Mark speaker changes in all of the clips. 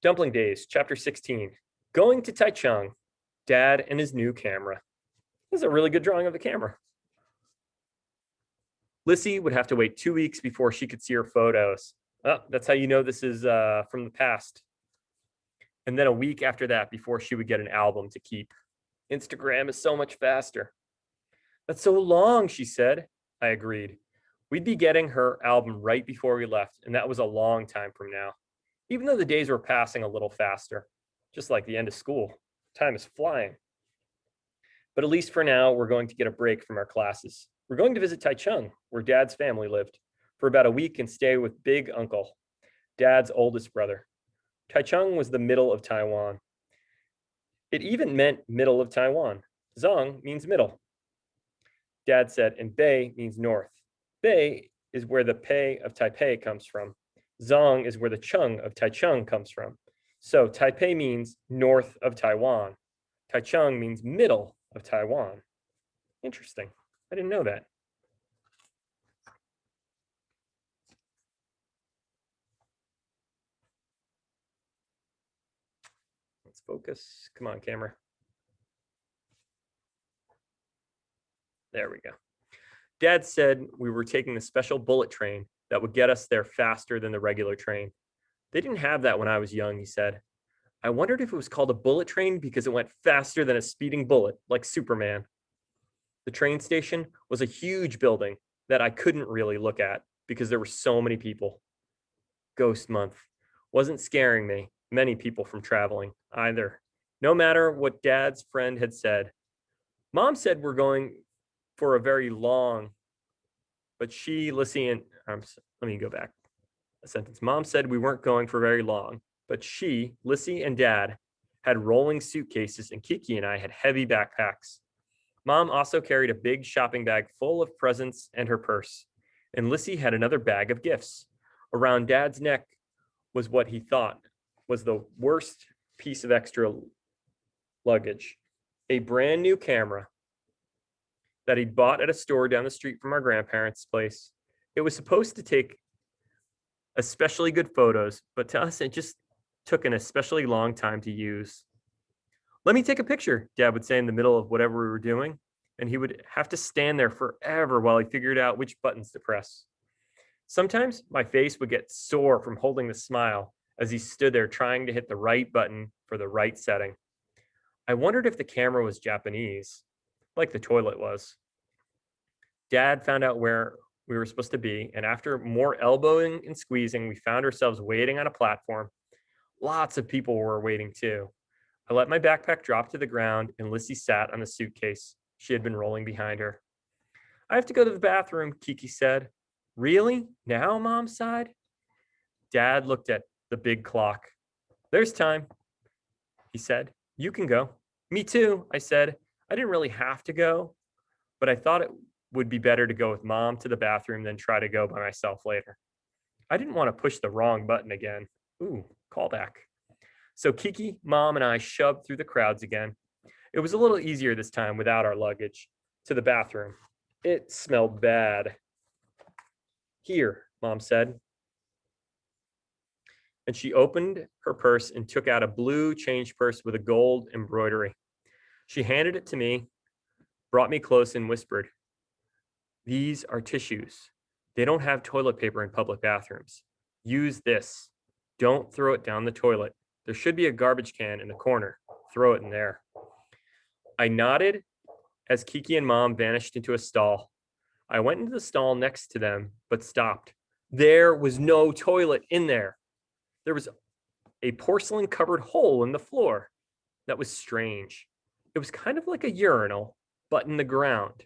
Speaker 1: Dumpling Days, Chapter 16. Going to Taichung, Dad and his new camera. This is a really good drawing of the camera. Lissy would have to wait 2 weeks before she could see her photos. Oh, that's how you know this is from the past. And then a week after that before she would get an album to keep. Instagram is so much faster. That's so long, she said. I agreed. We'd be getting her album right before we left, and that was a long time from now. Even though the days were passing a little faster, just like the end of school. Time is flying. But at least for now, we're going to get a break from our classes. We're going to visit Taichung, where Dad's family lived, for about a week and stay with Big Uncle, Dad's oldest brother. Taichung was the middle of Taiwan. It even meant middle of Taiwan. Zhang means middle. Dad said, and Bei means north. Bei is where the Pei of Taipei comes from. Zhang is where the Chung of Taichung comes from. So Taipei means north of Taiwan. Taichung means middle of Taiwan. Interesting. I didn't know that. Let's focus. Come on, camera. There we go. Dad said we were taking the special bullet train that would get us there faster than the regular train. They didn't have that when I was young, he said. I wondered if it was called a bullet train because it went faster than a speeding bullet, like Superman. The train station was a huge building that I couldn't really look at because there were so many people. Ghost month wasn't scaring me, many people from traveling either, no matter what Dad's friend had said. Mom said we're going for a very long, but she, Lissy, and let me go back a sentence. Mom said we weren't going for very long, but she, Lissy, and Dad had rolling suitcases, and Kiki and I had heavy backpacks. Mom also carried a big shopping bag full of presents and her purse, and Lissy had another bag of gifts. Around Dad's neck was what he thought was the worst piece of extra luggage, a brand new camera that he'd bought at a store down the street from our grandparents' place. It was supposed to take especially good photos, but to us, it just took an especially long time to use. Let me take a picture, Dad would say in the middle of whatever we were doing, and he would have to stand there forever while he figured out which buttons to press. Sometimes my face would get sore from holding the smile as he stood there trying to hit the right button for the right setting. I wondered if the camera was Japanese, like the toilet was. Dad found out where we were supposed to be, and after more elbowing and squeezing, we found ourselves waiting on a platform. Lots of people were waiting too. I let my backpack drop to the ground, and Lissy sat on the suitcase she had been rolling behind her. I have to go to the bathroom, Kiki said. Really? Now? Mom sighed. Dad looked at the big clock. There's time, he said. You can go. Me too, I said. I didn't really have to go, but I thought it would be better to go with Mom to the bathroom than try to go by myself later. I didn't want to push the wrong button again. Ooh, callback. So Kiki, Mom, and I shoved through the crowds again. It was a little easier this time without our luggage. To the bathroom. It smelled bad. Here, Mom said. And she opened her purse and took out a blue change purse with a gold embroidery. She handed it to me, brought me close, and whispered, these are tissues. They don't have toilet paper in public bathrooms. Use this. Don't throw it down the toilet. There should be a garbage can in the corner. Throw it in there. I nodded as Kiki and Mom vanished into a stall. I went into the stall next to them, but stopped. There was no toilet in there. There was a porcelain-covered hole in the floor. That was strange. It was kind of like a urinal, but in the ground.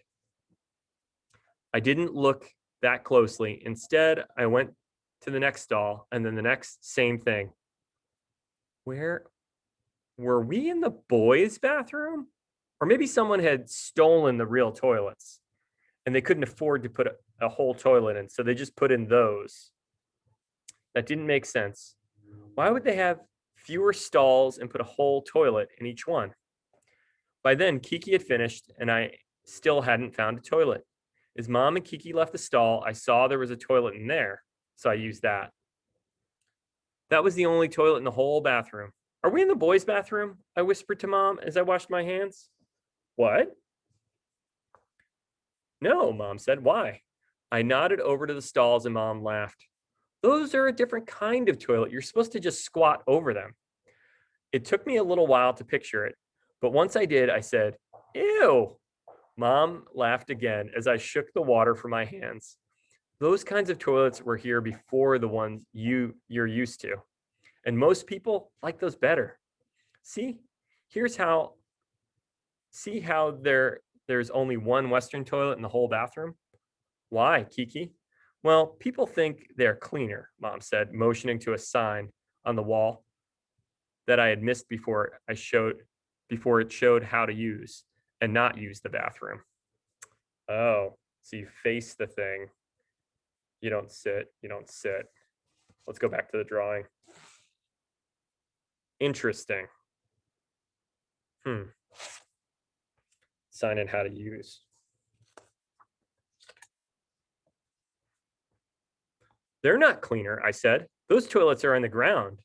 Speaker 1: I didn't look that closely. Instead, I went to the next stall and then the next, same thing. Where were we, in the boys' bathroom? Or maybe someone had stolen the real toilets and they couldn't afford to put a whole toilet in, so they just put in those. That didn't make sense. Why would they have fewer stalls and put a whole toilet in each one? By then, Kiki had finished and I still hadn't found a toilet. As Mom and Kiki left the stall, I saw there was a toilet in there, so I used that. That was the only toilet in the whole bathroom. Are we in the boys' bathroom? I whispered to Mom as I washed my hands. What? No, Mom said. Why? I nodded over to the stalls and Mom laughed. Those are a different kind of toilet. You're supposed to just squat over them. It took me a little while to picture it, but once I did, I said, Ew. Mom laughed again as I shook the water from my hands. Those kinds of toilets were here before the ones you're used to. And most people like those better. See? Here's how See how there's only one Western toilet in the whole bathroom? Why, Kiki? Well, people think they're cleaner, Mom said, motioning to a sign on the wall that I had missed before it showed how to use and not use the bathroom. Oh, so you face the thing. You don't sit. You don't sit. Let's go back to the drawing. Interesting. Sign in how to use. They're not cleaner, I said. Those toilets are in the ground.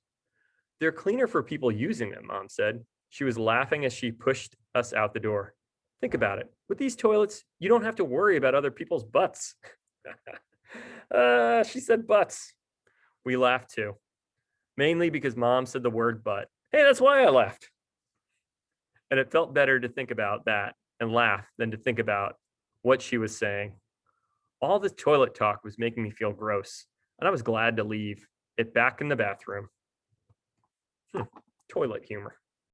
Speaker 1: They're cleaner for people using them, Mom said. She was laughing as she pushed us out the door. Think about it. With these toilets, you don't have to worry about other people's butts. She said butts. We laughed too, mainly because Mom said the word butt. Hey, that's why I laughed. And it felt better to think about that and laugh than to think about what she was saying. All this toilet talk was making me feel gross, and I was glad to leave it back in the bathroom. Toilet humor.